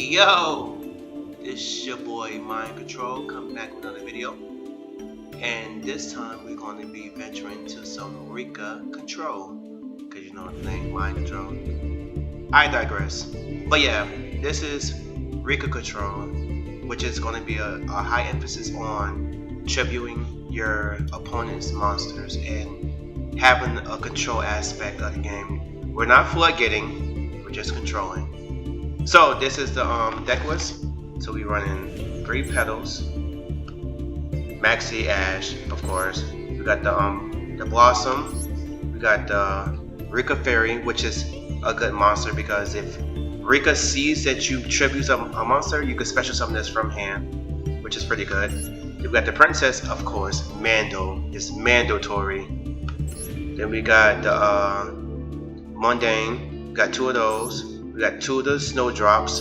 Yo, this is your boy Mind Control coming back with another video, and this time we're going to be venturing to some Rikka Control, because you know the name Mind Control. I digress, but yeah, this is Rikka Control, which is going to be a high emphasis on tributing your opponent's monsters and having a control aspect of the game. We're not floodgating, we're just controlling. So this is the deck list. So we run in 3 petals, Maxi Ash, of course. We got the Blossom. We got the Rikka Fairy, which is a good monster because if Rikka sees that you tribute a monster, you can special summon this from hand, which is pretty good. We got the Princess, of course. Mando is mandatory. Then we got the Mundane. We got 2 of those. We got 2 of the Snowdrops.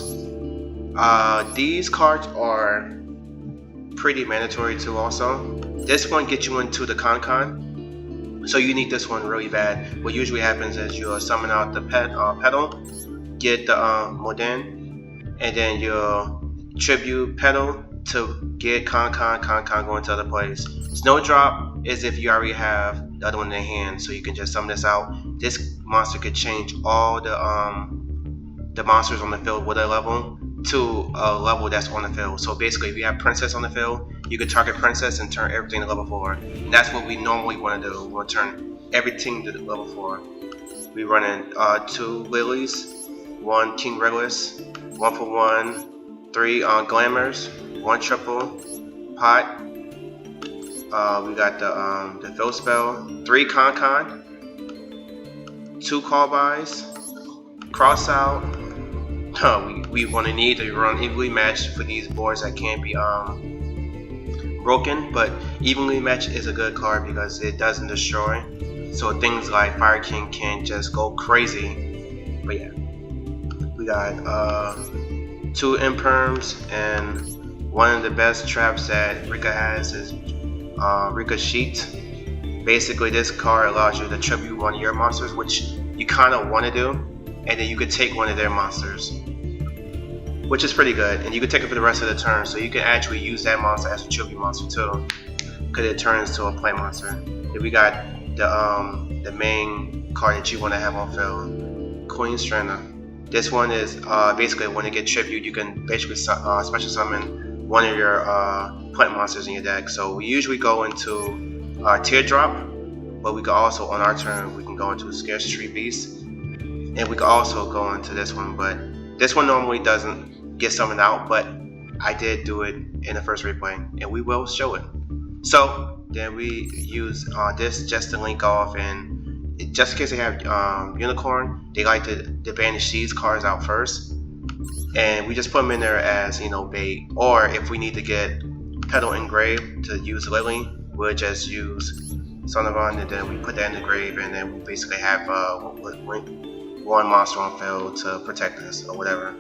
These cards are pretty mandatory too also. This one gets you into the Con, so you need this one really bad. What usually happens is you'll summon out the petal, get the Modin, and then you'll tribute petal to get Con going to other place. Snowdrop is if you already have the other one in the hand, so you can just summon this out. This monster could change all the monsters on the field with a level to a level that's on the field. So basically, if you have Princess on the field, you can target Princess and turn everything to level 4. And that's what we normally want to do. We want to turn everything to level 4. We run in 2 Lilies, 1 King Regulus, 1 for 1, 3 Glamours, 1 triple pot. We got the Fill Spell, 3 Con, 2 Call Buys, Cross Out. We want to need to run evenly matched for these boards that can't be broken, but evenly matched is a good card because it doesn't destroy, so things like Fire King can't just go crazy. But yeah, we got 2 Imperms, and one of the best traps that Rikka has is Rikka Sheet. Basically, this card allows you to tribute one of your monsters, which you kind of want to do, and then you could take one of their monsters, which is pretty good, and you can take it for the rest of the turn, so you can actually use that monster as a tribute monster too, because it turns to a play monster. Then we got the main card that you want to have on field, Queen Strenna. This one is basically when it gets tribute, you can basically special summon one of your plant monsters in your deck. So we usually go into Teardrop, but we can also, on our turn, we can go into Scarce Tree Beast. And we can also go into this one, but this one normally doesn't get summoned out, but I did do it in the first replay, and we will show it. So then we use this just to link off, and just in case they have Unicorn, they like to banish these cards out first, and we just put them in there as, you know, bait. Or if we need to get Petal engraved to use Lily, we'll just use Sonovan, and then we put that in the grave, and then we basically have one monster on field to protect us or whatever.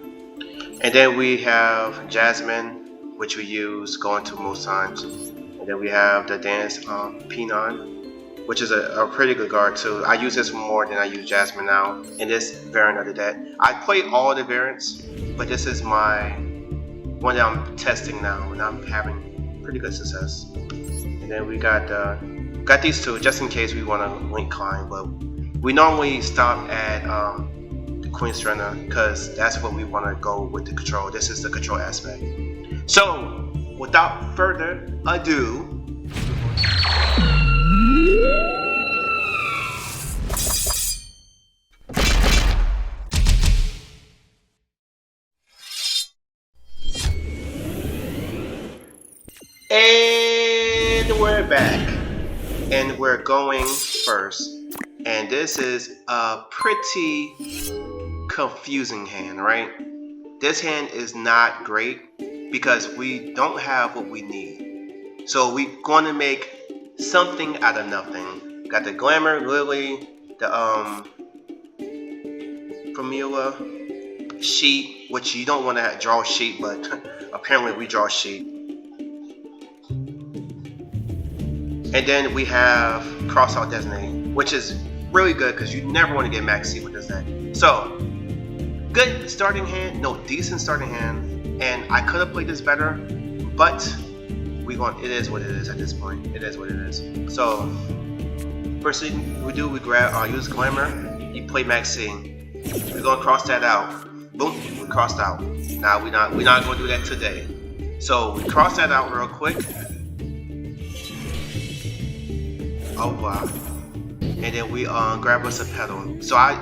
And then we have Jasmine, which we use going to most times. And then we have the Dance Pinon, which is a pretty good card too. I use this one more than I use Jasmine now in this variant of the deck. I play all the variants, but this is my one that I'm testing now, and I'm having pretty good success. And then we got these 2 just in case we want to link climb, but we normally stop at the Queen Strenna because that's what we want to go with the control. This is the control aspect. So, without further ado, and we're back, and we're going first. And this is a pretty confusing hand, right? This hand is not great because we don't have what we need. So we're going to make something out of nothing. Got the Glamour, Lily, the Formula, Sheet, which you don't want to draw Sheet, but apparently we draw Sheet. And then we have Crossout Designate, which is really good because you never want to get Maxi with this deck. So good starting hand, no, decent starting hand, and I could have played this better, but it is what it is at this point. It is what it is. So first thing we do, we grab use Glamour. You play Max C. We're gonna cross that out. Boom, we crossed out. Now we're not gonna do that today. So we cross that out real quick. Oh wow. And then we grab us a pedal. So I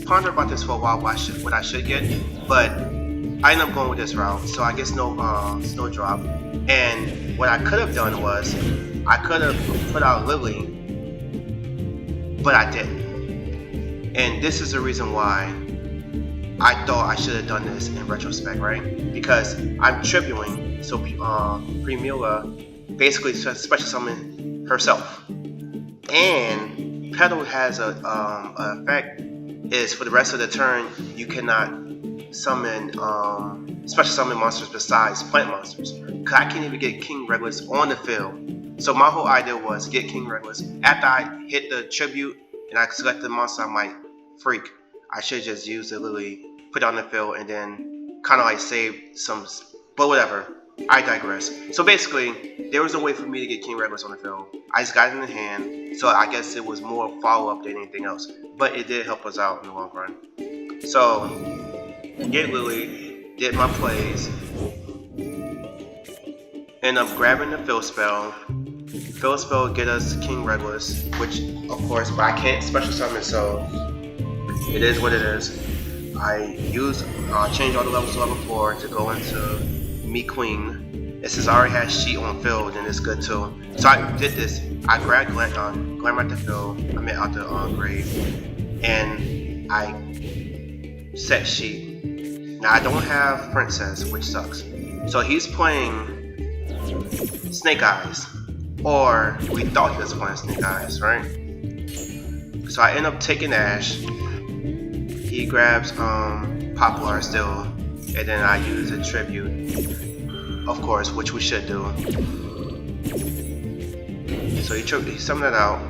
pondered about this for a while, what I should get, but I ended up going with this route. So I guess no Snowdrop. And what I could have done was I could have put out Lily, but I didn't. And this is the reason why I thought I should have done this in retrospect, right? Because I'm tributing, so Primula basically special summon herself. And Pedal has a effect is for the rest of the turn you cannot summon special summon monsters besides plant monsters. Cause I can't even get King Regulus on the field. So my whole idea was get King Regulus. After I hit the tribute and I select the monster I might freak, I should just use the Lily, put it on the field, and then kind of like save some. But whatever. I digress. So basically, there was no way for me to get King Regulus on the field. I just got it in the hand, so I guess it was more follow-up than anything else. But it did help us out in the long run. So, get Lily, did my plays, end up grabbing the fill spell. Fill spell get us King Regulus, which of course, but I can't special summon, so it is what it is. I change all the levels to level 4 to go into Me Queen. And since I already had Sheet on field, then it's good too. So I did this. I grabbed Glamour at the field, out the grave, and I set Sheet. Now I don't have Princess, which sucks. So he's playing Snake Eyes, or we thought he was playing Snake Eyes, right? So I end up taking Ash. He grabs Poplar still, and then I use a tribute, of course, which we should do. So he summoned that out.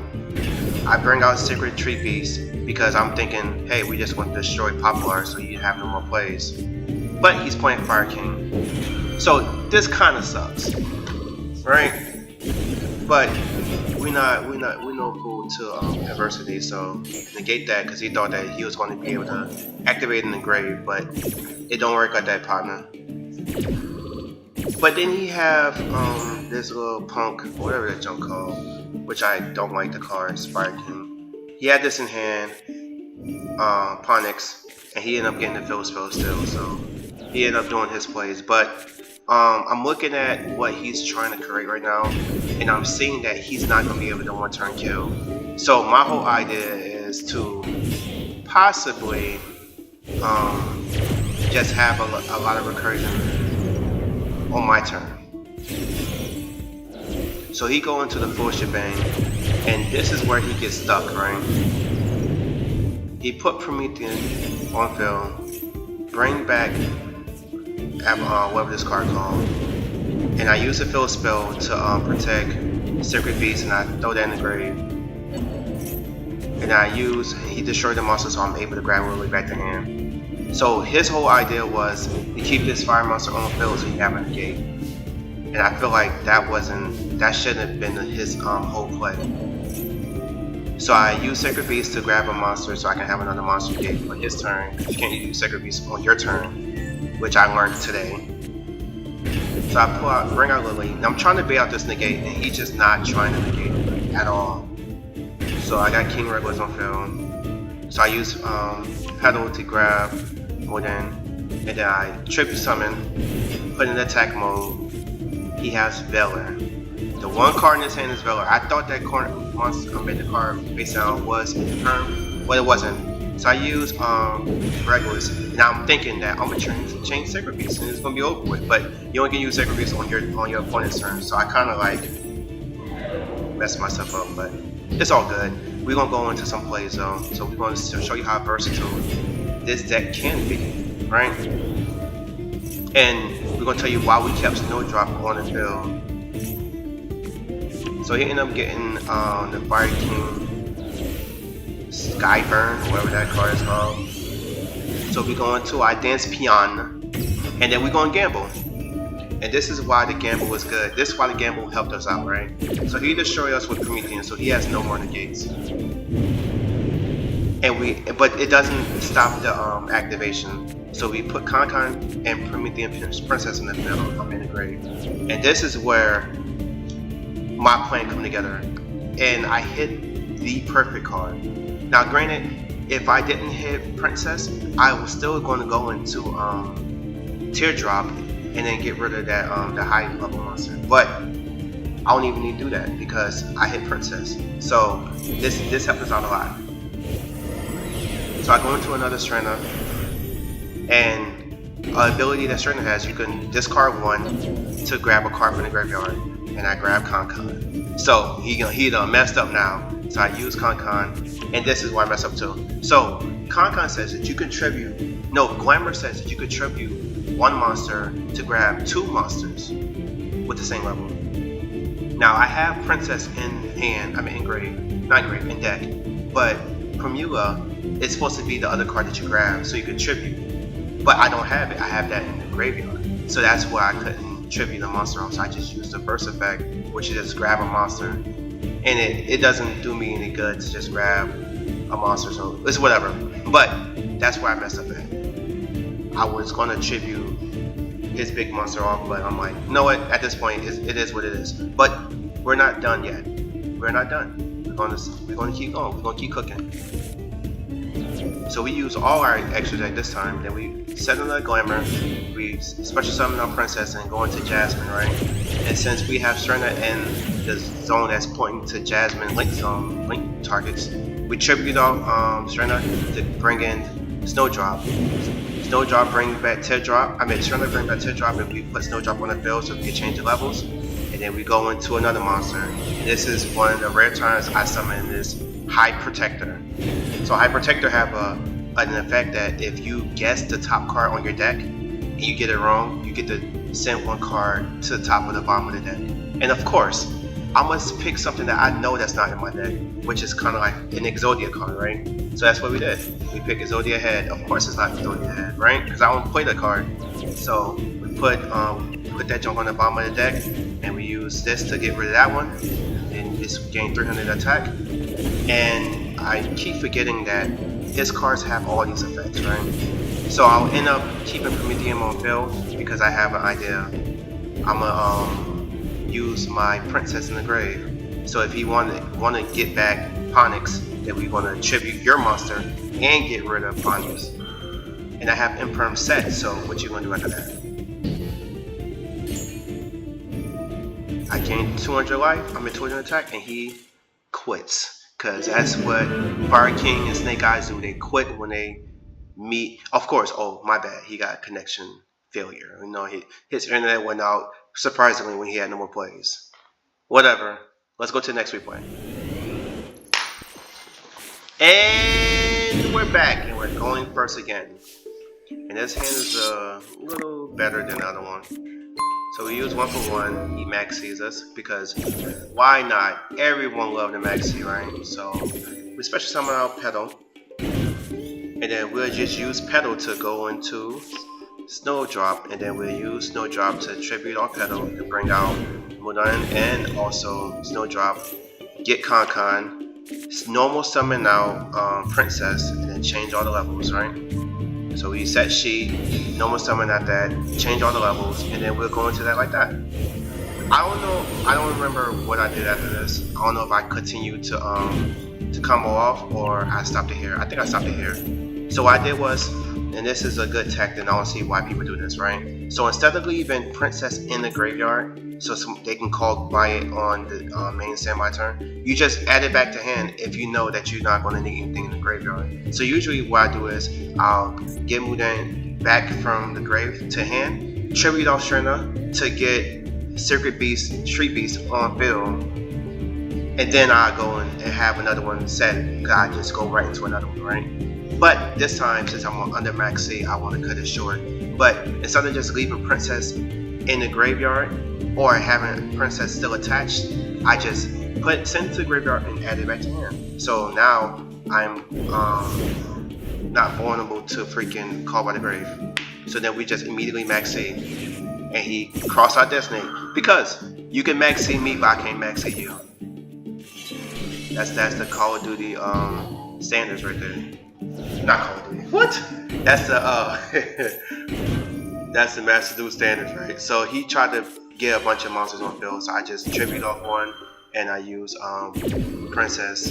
I bring out Sacred Tree Beast because I'm thinking, hey, we just want to destroy Poplar so you have no more plays. But he's playing Fire King, so this kind of sucks, right? But we no fool to adversity, so negate that because he thought that he was going to be able to activate in the grave, but it don't work like that, partner. But then he have this little punk, whatever that junk called, which I don't like the card, Fire King. He had this in hand, Ponix, and he ended up getting the fill spell still, so he ended up doing his plays. But I'm looking at what he's trying to create right now, and I'm seeing that he's not going to be able to one-turn kill. So my whole idea is to possibly just have a lot of recursion on my turn. So he go into the full shebang, and this is where he gets stuck, right? He put Promethean on field, bring back whatever this card called, and I use a fill spell to protect Sacred Beast, and I throw that in the grave. And he destroyed the monster, so I'm able to grab Lily back to hand. So his whole idea was to keep this fire monster on the field so he have a negate. And I feel like that shouldn't have been his whole play. So I use Sacred Beast to grab a monster so I can have another monster gate for his turn. You can't use Sacred Beast on your turn, which I learned today. So I bring out Lily. Now I'm trying to bait out this negate, and he's just not trying to negate it at all. So I got King Regulus on field. So I use Pedal to grab Woden, and then I tribute summon, put in attack mode. He has Valor. The one card in his hand is Valor. I thought that the card face down was confirmed, but it wasn't. So I use Regulus. Now I'm thinking that I'm gonna change Sacred Beast and it's gonna be over with. But you only can use Sacred Beast on your opponent's turn. So I kind of like messed myself up, but it's all good. We're gonna go into some plays though. So we're gonna show you how versatile this deck can be, right? And we're gonna tell you why we kept Snowdrop on the field. So he ended up getting the Fire King Skyburn, whatever that card is called. So we go into our dance peon, and then we go and gamble. And this is why the gamble was good. This is why the gamble helped us out, right? So he destroyed us with Promethean, so he has no more negates. And but it doesn't stop the activation. So we put Con and Promethean Princess in the middle, in the grave. And this is where my plan come together. And I hit the perfect card. Now granted, if I didn't hit Princess, I was still going to go into Teardrop and then get rid of that the high level monster. But I don't even need to do that because I hit Princess. So this helped us out a lot. So I go into another Strenna, and an ability that Strenna has, you can discard one to grab a card from the graveyard, and I grab Con. So he done messed up now. So I use Con, and this is why I messed up too. So Con says that you contribute. No, Glamour says that you contribute one monster to grab two monsters with the same level. Now I have Princess in hand. I mean in grave, not grave, in deck, but Primula is supposed to be the other card that you grab, so you contribute. But I don't have it. I have that in the graveyard, so that's why I couldn't tribute a monster off. So I just used the first effect, which is just grab a monster, and it doesn't do me any good to just grab a monster. So it's whatever. But that's where I messed up at. I was gonna tribute his big monster off, but I'm like, you know what? At this point, it is what it is. But we're not done yet. We're not done. We're gonna keep going. We're gonna keep cooking. So we use all our extras at this time. Then we set another Glamour. We special summon our Princess and go into Jasmine, right? And since we have Strenna in the zone that's pointing to Jasmine link targets, we tribute off Strenna to bring in Snowdrop. Snowdrop bring back Teardrop. I mean, Strenna bring back Teardrop, and we put Snowdrop on the field so we can change the levels. And then we go into another monster. And this is one of the rare times I summon this High Protector. So High Protector have an effect that if you guess the top card on your deck and you get it wrong, you get to send one card to the top or the bottom of the deck. And of course, I must pick something that I know that's not in my deck, which is kind of like an Exodia card, right? So that's what we did. We picked Exodia Head. Of course it's not Exodia Head, right? Because I don't play the card. So we put that junk on the bottom of the deck, and we use this to get rid of that one. And just gain 300 attack. And I keep forgetting that his cards have all these effects, right? So I'll end up keeping Promethean on field because I have an idea. I'm gonna use my Princess in the grave. So if you want to get back Ponix, then we're gonna tribute your monster and get rid of Ponix. And I have Imperm set. So what you gonna do after that? I gained 200 life. I'm at 200 attack, and he quits. Because that's what Fire King and Snake Eyes do. They quit when they meet. Of course, oh, my bad. He got connection failure. You know, his internet went out surprisingly when he had no more plays. Whatever. Let's go to the next replay. And we're back. And we're going first again. And this hand is a little better than the other one. So we use 1 for 1, he maxes us, because why not? Everyone loves the maxi, right? So we special summon our Petal, and then we'll just use Petal to go into Snowdrop, and then we'll use Snowdrop to tribute our Petal to bring out Mudan, and also Snowdrop, get Con, normal summon out Princess, and then change all the levels, right? So we set she, normal summon at that, change all the levels, and then we'll go into that like that. I don't know, I don't remember what I did after this. I don't know if I continued to combo off or I stopped it here. I think I stopped it here. So what I did was, and this is a good tech, and I don't see why people do this, right? So instead of leaving Princess in the graveyard, so they can call by it on the main standby turn, you just add it back to hand if you know that you're not going to need anything in the graveyard. So usually what I do is I'll get Mudan back from the grave to hand, tribute off Strenna to get Secret Beast, Street Beast on field, and then I go and have another one set because I just go right into another one, right? But this time, since I'm on under max C, I want to cut it short. But instead of just leaving Princess in the graveyard or having Princess still attached, I just send it to the graveyard and add it back to hand. So now I'm not vulnerable to freaking Call by the Grave. So then we just immediately max save, and he crossed out Destiny because you can max save me, but I can't max save you. That's the Call of Duty standards right there. Not Call of Duty. What? That's the that's the Master Duel standards, right? So he tried to get a bunch of monsters on field, so I just tribute off one, and I use Princess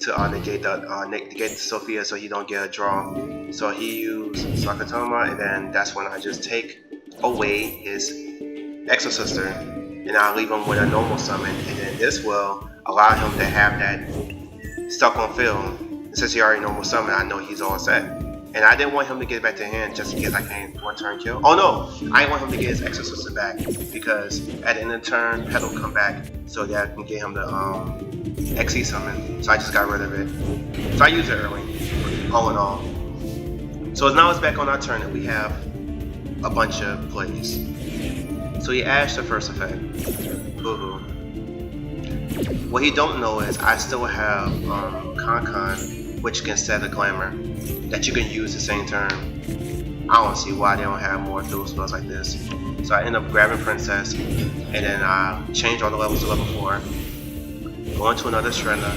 to negate the Sophia, so he don't get a draw. So he used Sakatoma, and then that's when I just take away his Exo Sister, and I leave him with a normal summon, and then this will allow him to have that stuck on field. Since he already normal summon, I know he's all set. And I didn't want him to get back to hand just in case I can't one turn kill. Oh no, I didn't want him to get his Exo Sister back because at the end of the turn, Petal come back so that I can get him the XE summon. So I just got rid of it. So I used it early, all in all. So now it's back on our turn and we have a bunch of plays. So he ashed the first effect. Boo-hoo. What he don't know is I still have Con, which can set a Glamour that you can use the same turn. I don't see why they don't have more dual spells like this. So I end up grabbing Princess, and then I change all the levels to level 4. Go into another Strenna.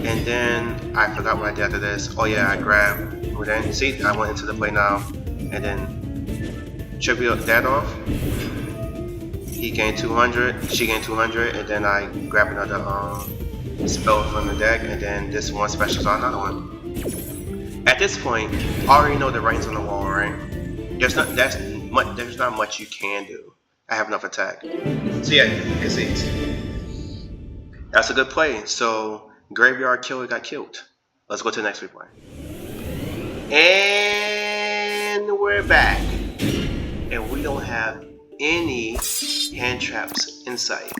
And then I forgot what I did after this. Oh yeah, I grabbed, see, I went into the play now, and then tribute that off. He gained 200, she gained 200, and then I grab another spell from the deck, and then this one specials on another one. At this point, I already know the writing's on the wall, right? There's not much you can do. I have enough attack. So yeah, you can see it. That's a good play. So Graveyard Killer got killed. Let's go to the next replay. And we're back. And we don't have any hand traps in sight.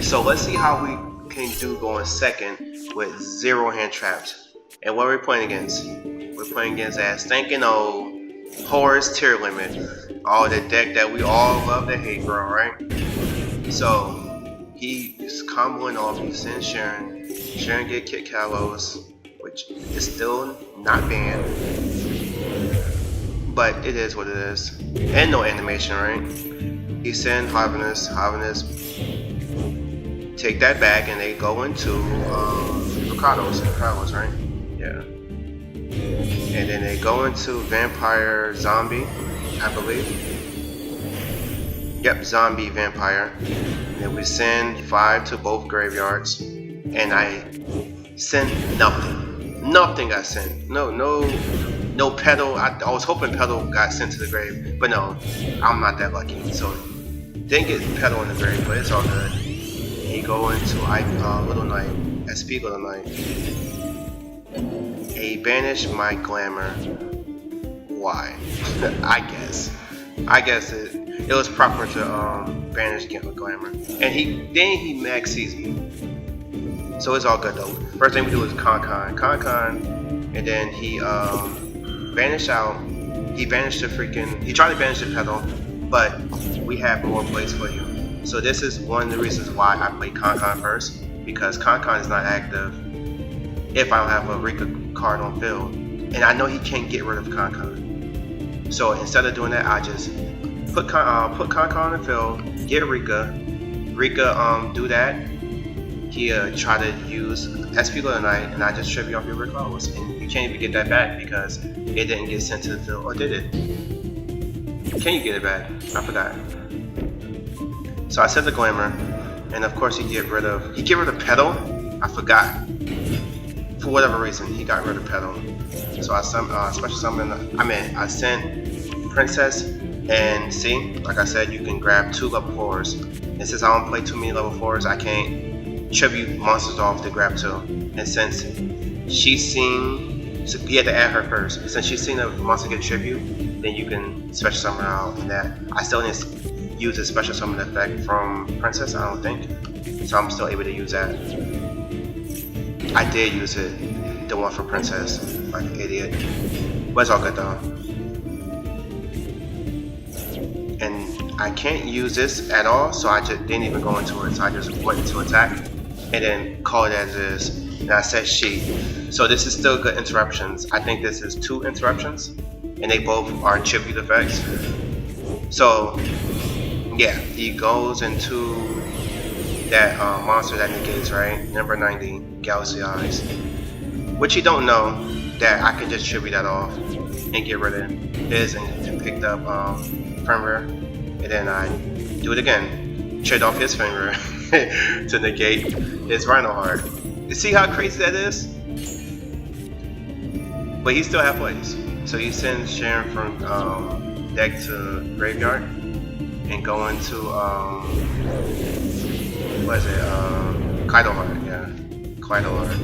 So let's see how we can do going second with 0 hand traps. And what are we playing against? We're playing against that stinking old Horus tier limit. Oh, the deck that we all love to hate, bro, right? So he's comboing off, he sends Sharon. Sharon get Kit Kalos, which is still not banned. But it is what it is. And no animation, right? He sent Harvest, take that back, and they go into Ricardo's, right? Yeah. And then they go into Vampire Zombie, I believe. Yep, Zombie Vampire. And then we send 5 to both graveyards, and I sent nothing. Nothing got sent. No Petal. I was hoping Petal got sent to the grave, but no, I'm not that lucky. So didn't get Petal in the grave, but it's all good. He go into Little Knight, SP Little Knight. He banished my Glamour. Why? I guess it was proper to banish Glamour. And he max sees me. So it's all good though. First thing we do is Con, and then he banished out. He banished the freaking. He tried to banish the Petal, but we have more plays for you. So this is one of the reasons why I play Con first, because Con is not active if I don't have a Rikka card on field, and I know he can't get rid of Con. So instead of doing that, I just put Con on the field, get Rikka, do that. He try to use SP Little Knight, and I just tribute off your recalls, and you can't even get that back because it didn't get sent to the field, or did it? Can you get it back? I forgot. So I set the Glamour, and of course he get rid of Petal. I forgot. For whatever reason, he got rid of Petal. So I special summon. I sent Princess, and see, like I said, you can grab 2 level 4s. And since I don't play too many level 4s, I can't tribute monsters off to grab 2. And since she's seen, so you have to add her first. Since she's seen a monster get tribute, then you can special summon out. And that I still need to use a special summon effect from Princess, I don't think. So I'm still able to use that. I did use it, the one for Princess, like an idiot. But it's all good though. And I can't use this at all, so I just didn't even go into it. So I just went into attack, and then call it as is. and I said sheet. So this is still good interruptions. I think this is 2 interruptions, and they both are tribute effects. So yeah, he goes into that monster that negates, right? Number 90, Galaxy Eyes. Which you don't know that I can just tribute that off and get rid of this and picked up Firmware, and then I do it again. Trade off his finger to negate his Rhino Heart. You see how crazy that is? But he still has plays. So he sends Sharon from deck to graveyard and go into what is it? Kaido Heart, yeah. Kaido Heart.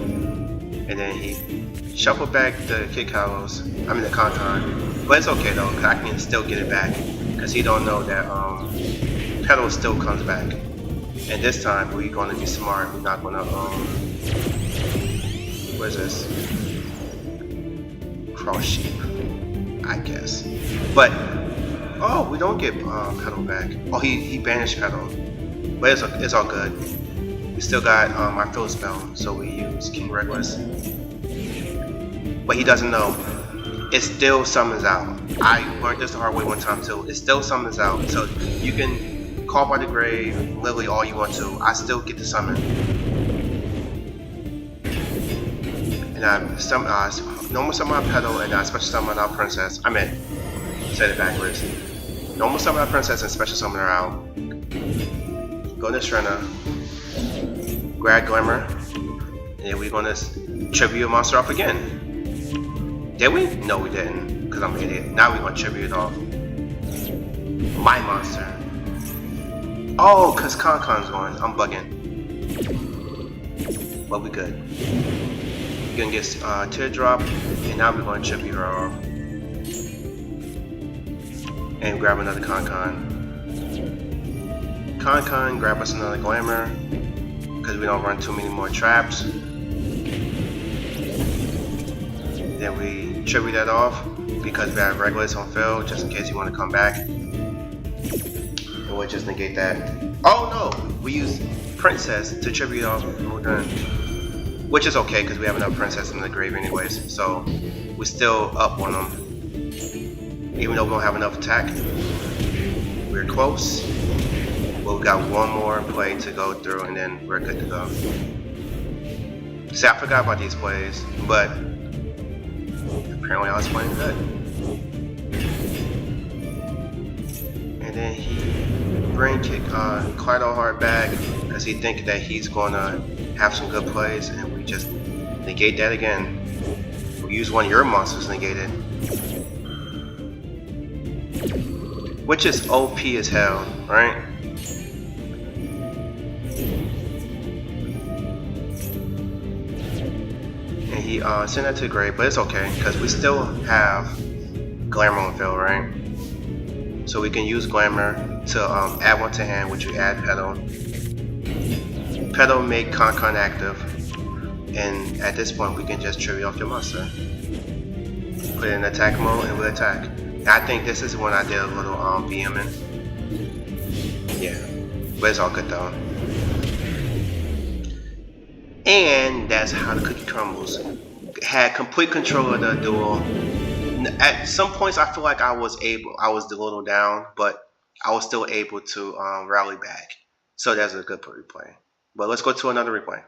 And then he shuffled back the Kid Kalos, I mean the Concon. But it's okay though, because I can still get it back. Because he don't know that Petal still comes back. And this time we're going to be smart. We're not going to what is this? Cross sheep, I guess. But oh, we don't get Petal back. Oh, he banished Petal. But it's all good. We still got our fill spell, so we use King Reckless. But he doesn't know. It still summons out. I learned this the hard way one time too. It still summons out. So you can call by the grave literally all you want to. I still get to summon. And I normal summon our Petal and I special summon our Princess. I meant, said it backwards. Normal summon our Princess and special summon her out. Go to Strenna. Grab Glimmer. And then we're gonna tribute a monster off again. Did we? No, we didn't, because I'm an idiot. Now we're going to tribute off my monster. Oh, because Concon's going. I'm bugging. But we good. We're going to get Teardrop, and now we're going to tribute her off. And grab another Concon. Concon, grab us another Glamour, because we don't run too many more traps. Then we tribute that off because we have Regulus on fill just in case you want to come back. And we'll just negate that. Oh no! We use Princess to tribute off and we're done. Which is okay because we have enough Princess in the grave anyways. So we're still up on them. Even though we don't have enough attack. We're close. But we got one more play to go through and then we're good to go. See, I forgot about these plays, but apparently I was playing good. And then he brain kick Kaido Heart back because he thinks that he's gonna have some good plays, and we just negate that again. We use one of your monsters to negate it. Which is OP as hell, right? And he sent that to the grave, but it's okay because we still have Glamour on fill, right? So we can use Glamour to add one to hand, which we add Petal. Petal make Concon active, and at this point we can just tribute off your monster. Put it in attack mode and we'll attack. And I think this is when I did a little BMing. Yeah, but it's all good though. And that's how the cookie crumbles. Had complete control of the duel. At some points I feel like I was a little down, but I was still able to rally back. So that's a good replay. But let's go to another replay.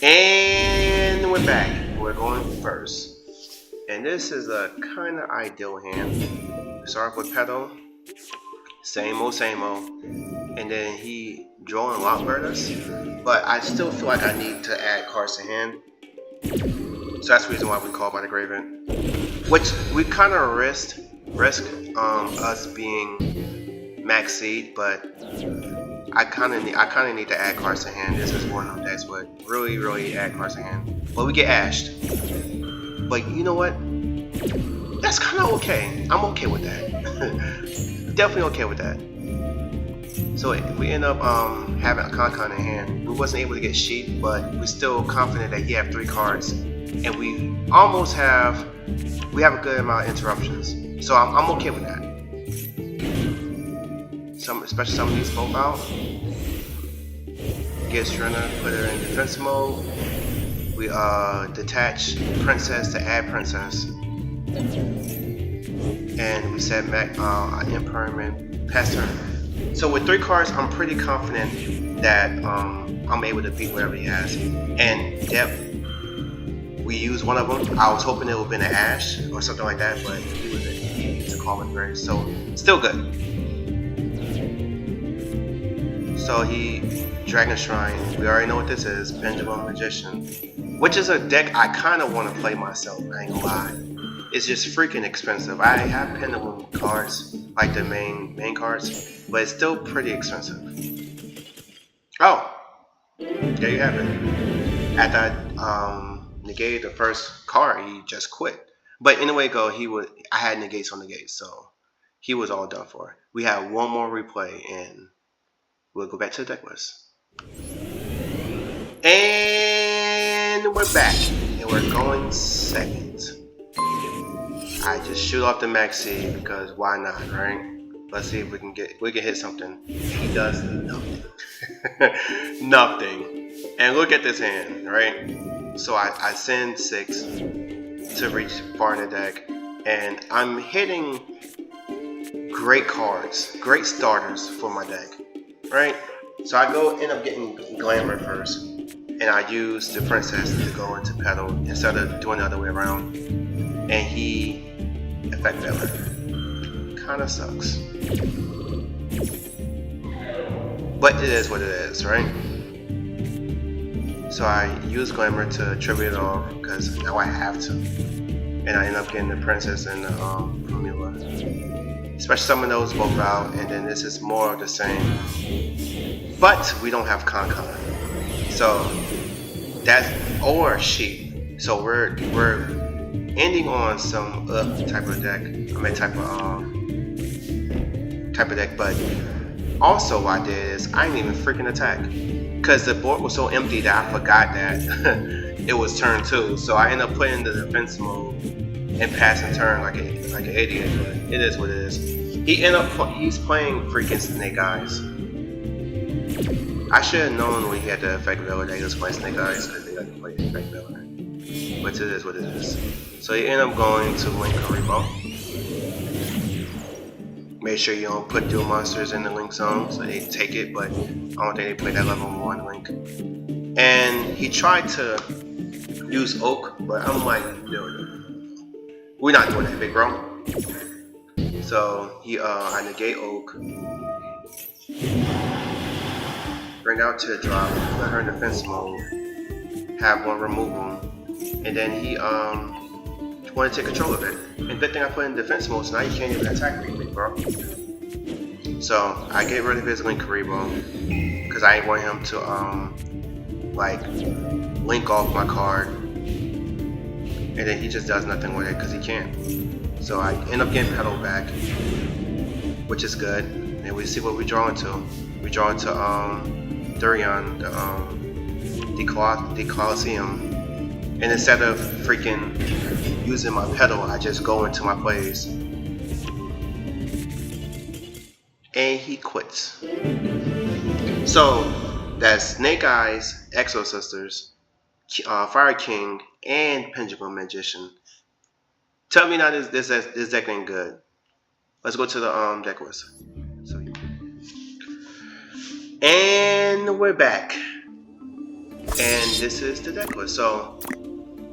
And we're back. We're going first. And this is a kind of ideal hand. Start with Petal. Same old, same old. And then he drawing Lockbird us. But I still feel like I need to add cards to hand. So that's the reason why we call by the Graven. Which we kind of risk us being max seed, but I kind of need to add cards to hand. This is one of them decks would really add cards to hand. But we get ashed. But you know what? That's kind of okay. I'm okay with that. Definitely okay with that. So we end up having a Concon in hand. We wasn't able to get Sheep, but we're still confident that he have 3 cards, and we have a good amount of interruptions. So I'm okay with that. Especially some of these both out. get Strenna, put her in defense mode. We detach princess to add princess. And we set impermanent past turn. So with 3 cards, I'm pretty confident that I'm able to beat whatever he has. And depth, we used one of them. I was hoping it would have been an Ash or something like that, but he used a Common Grace, so still good. So he Dragon Shrine. We already know what this is. Pendulum Magician, which is a deck I kind of want to play myself. I ain't gonna lie. It's just freaking expensive. I have Pendulum cards, like the main cards, but it's still pretty expensive. Oh, there you have it. After I negated the first card, he just quit. But anyway, I had negates on negates, so he was all done for. We have one more replay, and we'll go back to the deck list. And we're back, and we're going second. I just shoot off the maxi because why not, right? Let's see if we can hit something. He does nothing. Nothing. And look at this hand, right? So I send 6 to reach far in the deck, and I'm hitting great cards, great starters for my deck, right? So I end up getting Glamour first, and I use the princess to go into Petal instead of doing the other way around. And he effect Veller. Kinda sucks. But it is what it is, right? So I use Glamour to tribute it off because now I have to. And I end up getting the princess and the Formula. Especially summon those both out, and then this is more of the same. But we don't have Con-Con. So that's or Sheep. So we're ending on some type of deck. Type of deck, but also what I did is I didn't even freaking attack. Because the board was so empty that I forgot that it was turn 2. So I ended up putting the defense mode and passing turn like an idiot. But it is what it is. He's playing freaking Snake Eyes. I should have known when he had the effect Veller that he was playing Snake Eyes because they like to play effect Veller. But it is what it is. So you end up going to Link Karibo. Make sure you don't put dual monsters in the Link zone so they take it, but I don't think they play that level 1 Link. And he tried to use Oak, but I'm like, dude, we're not doing that, big bro. So I negate Oak. Bring out to the drop, put her in defense mode, have one removal, and then he want to take control of it. And good thing I put in defense mode, so now you can't even attack me, big bro. So I get rid of his Link Karibo because I ain't want him to like link off my card, and then he just does nothing with it because he can't. So I end up getting Petal back, which is good. And we see what we draw into. We draw into Durian, the Colosseum. And instead of freaking using my Petal, I just go into my plays. And he quits. So that's Snake Eyes, Exo Sisters, Fire King, and Pendulum Magician. Tell me now this deck ain't good. Let's go to the deck list. So, and we're back. And this is the deck list. So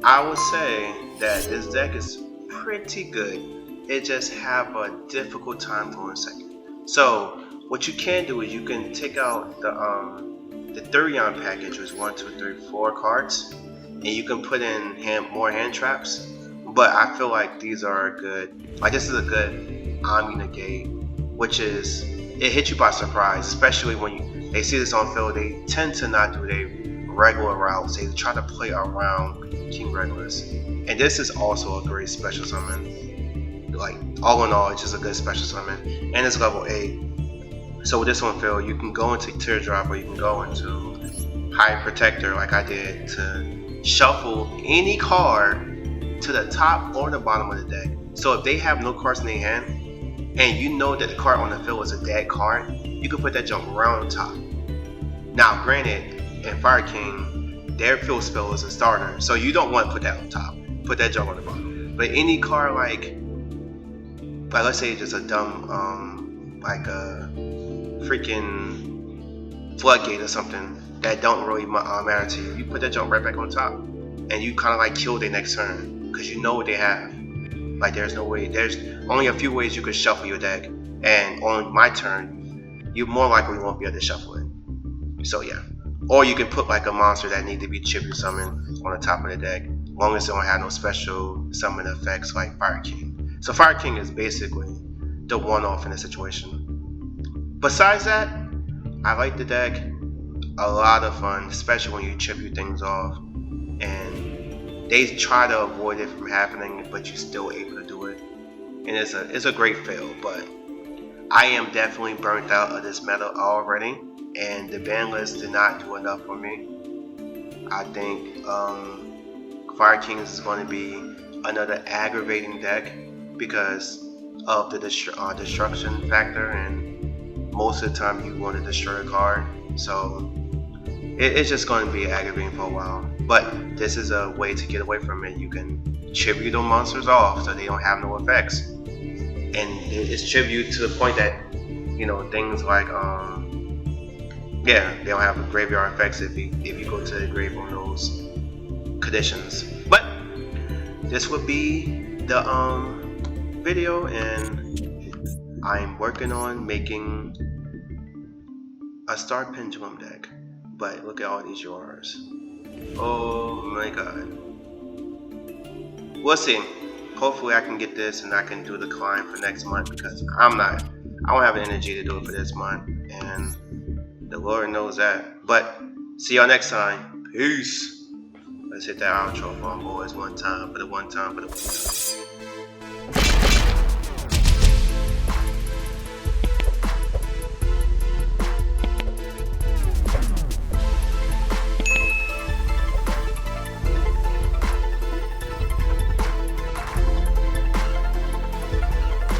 I would say that this deck is pretty good. It just have a difficult time for a second. So what you can do is you can take out the Thurion package, which is 1, 2, 3, 4 cards, and you can put in more hand traps. But I feel like these are good. Like this is a good Omni Negate, which is it hits you by surprise, especially when they see this on field. They tend to not do their regular routes. They try to play around King Regulus, and this is also a great special summon. Like all in all, it's just a good special summon, and it's level 8. So with this one, Phil, you can go into Teardrop or you can go into High Protector, like I did, to shuffle any card to the top or the bottom of the deck. So if they have no cards in their hand, and you know that the card on the field is a dead card, you can put that junk right on top. Now, granted, and Fire King, their field spell is a starter, so you don't want to put that on top. Put that junk on the bottom. But any card like let's say just a dumb like a freaking floodgate or something that don't really matter to you, you put that junk right back on top, and you kind of like kill their next turn because you know what they have. Like there's no way, there's only a few ways you could shuffle your deck, and on my turn, you more likely won't be able to shuffle it. So yeah, or you can put like a monster that need to be tribute summoned on the top of the deck, as long as they don't have no special summon effects like Fire King. So Fire King is basically the one-off in this situation. Besides that, I like the deck. A lot of fun, especially when you tribute things off, and they try to avoid it from happening, but you're still able to do it. And it's a great feel, but I am definitely burnt out of this meta already, and the ban list did not do enough for me. I think Fire Kings is going to be another aggravating deck because of the destruction factor, and most of the time you want to destroy a card, so it's just going to be aggravating for a while. But this is a way to get away from it. You can tribute those monsters off so they don't have no effects, and it's tribute to the point that, you know, things like yeah, they don't have graveyard effects if you go to the grave on those conditions. But this would be the video, and I'm working on making a Star Pendulum deck. But look at all these URs. Oh my god. We'll see. Hopefully I can get this and I can do the climb for next month, because I don't have the energy to do it for this month, and the Lord knows that. But see y'all next time. Peace. Let's hit that outro for boys one time, for the one time.